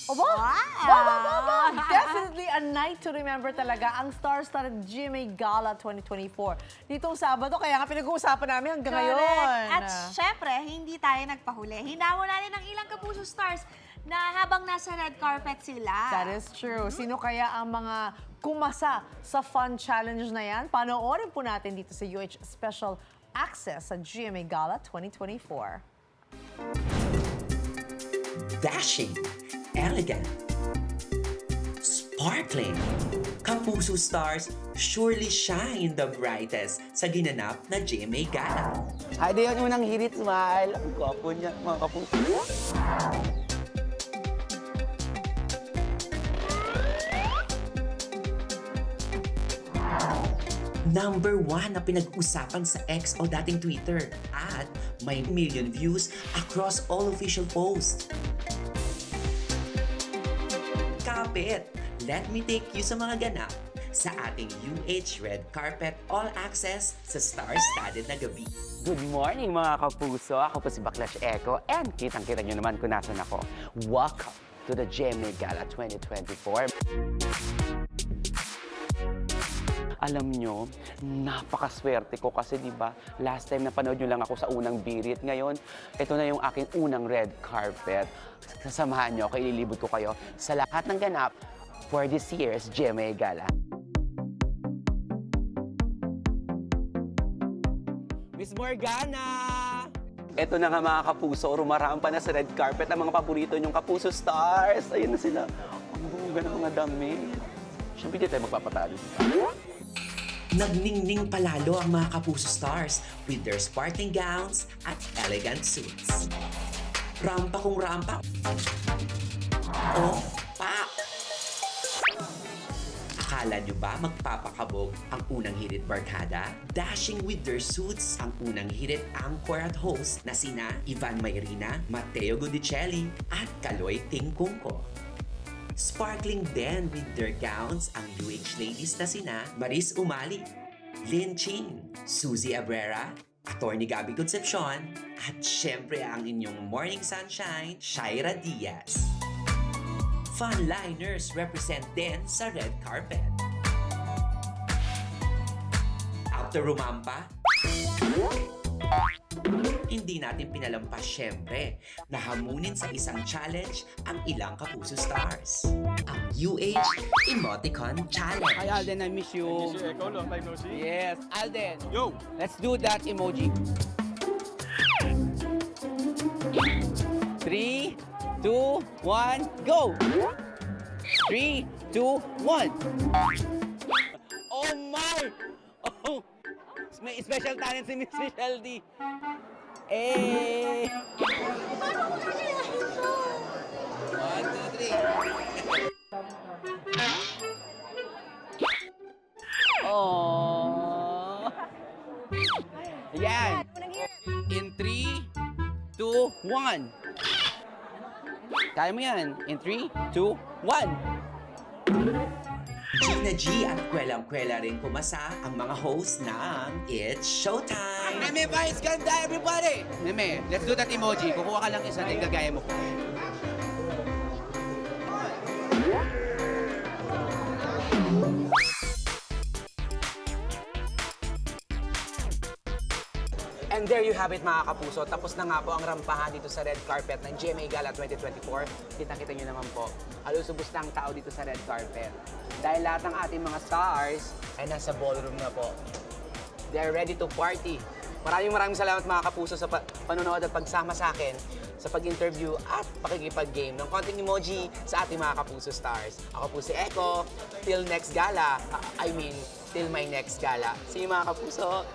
Oba? Wow! Definitely a night to remember talaga ang star-studded GMA Gala 2024. Ditong Sabado, kaya nga pinag-uusapan namin hanggang ngayon. At syempre, hindi tayo nagpahuli. Hinamo natin ang ilang Kapuso stars na habang nasa red carpet sila. That is true. Sino kaya ang mga kumasa sa fun challenge na yan? Panoorin po natin dito sa UH Special Access sa GMA Gala 2024. Dashing, elegant, sparkling. Kapuso stars surely shine the brightest sa ginanap na GMA Gala. Ay, di yun unang hirit, smile. Ang gwapo niya, mga kapuso. Number 1 na pinag-usapan sa X o dating Twitter at may million views across all official posts. Kapit, let me take you sa mga ganap sa ating UH Red Carpet All Access sa star-studded na gabi. Good morning, mga kapuso. Ako po si Baclash Echo and kitang-kita nyo naman kung nasan ako. Welcome to the GMA Gala 2024. Alam nyo, napakaswerte ko kasi di ba last time napanood nyo lang ako sa unang birit. Ngayon, ito na yung aking unang red carpet. Sasamahan nyo ako, ililibot ko kayo sa lahat ng ganap for this year's GMA Gala. Miss Morgana! Ito na nga mga kapuso, rumarampa na sa red carpet ang mga paborito nyong Kapuso stars. Ayun na sila. Ang bunga ng mga damit. Siyempre, di tayo magpapatalo. Nagningning palalo ang mga Kapuso stars with their sparkling gowns at elegant suits. Rampa kung rampa. Oh, pa! Akala nyo ba magpapakabog ang unang hirit barkada? Dashing with their suits ang unang hirit anchor at host na sina Ivan Mayrina, Matteo Godicelli at Kaloy Tingkungko. Sparkling din with their gowns ang UH ladies na sina Maris Umali, Lynn Chin, Suzy Abrera, Atty. Gabby Concepcion, at syempre ang inyong morning sunshine, Shaira Diaz. Funliners represent din sa red carpet. After rumampa, hindi natin pinalampas syempre na hamunin sa isang challenge ang ilang Kapuso stars. Ang UH Emoticon Challenge. Hi Alden, I miss you. I miss you, Echo. Long time no see. Yes, Alden. Yo! Let's do that emoji. 3, 2, 1, go! 3, 2, 1. Oh my! Oh! May special talent si Miss Michelle D. Eh! 1, 2, 3. Oh! Yan! In 3, 2, 1. Kaya mo yan. In 3, 2, 1. Gina G at kwelang-kwela rin pumasa ang mga host ng It's Showtime! Neme, Vice Ganda, everybody! Neme, let's do that emoji. Kukuha ka lang isa din gagaya mo. And there you have it, mga kapuso. Tapos na nga po ang rampahan dito sa red carpet ng GMA Gala 2024. Kita-kita nyo naman po, halos-ubos na ang tao dito sa red carpet. Dahil lahat ng ating mga stars ay nasa ballroom na po. They're ready to party. Maraming salamat mga kapuso sa panonood at pagsama sa akin sa pag-interview at pakikipag-game ng konting emoji sa ating mga Kapuso stars. Ako po si Echo. Till next gala. Till my next gala. See you mga kapuso!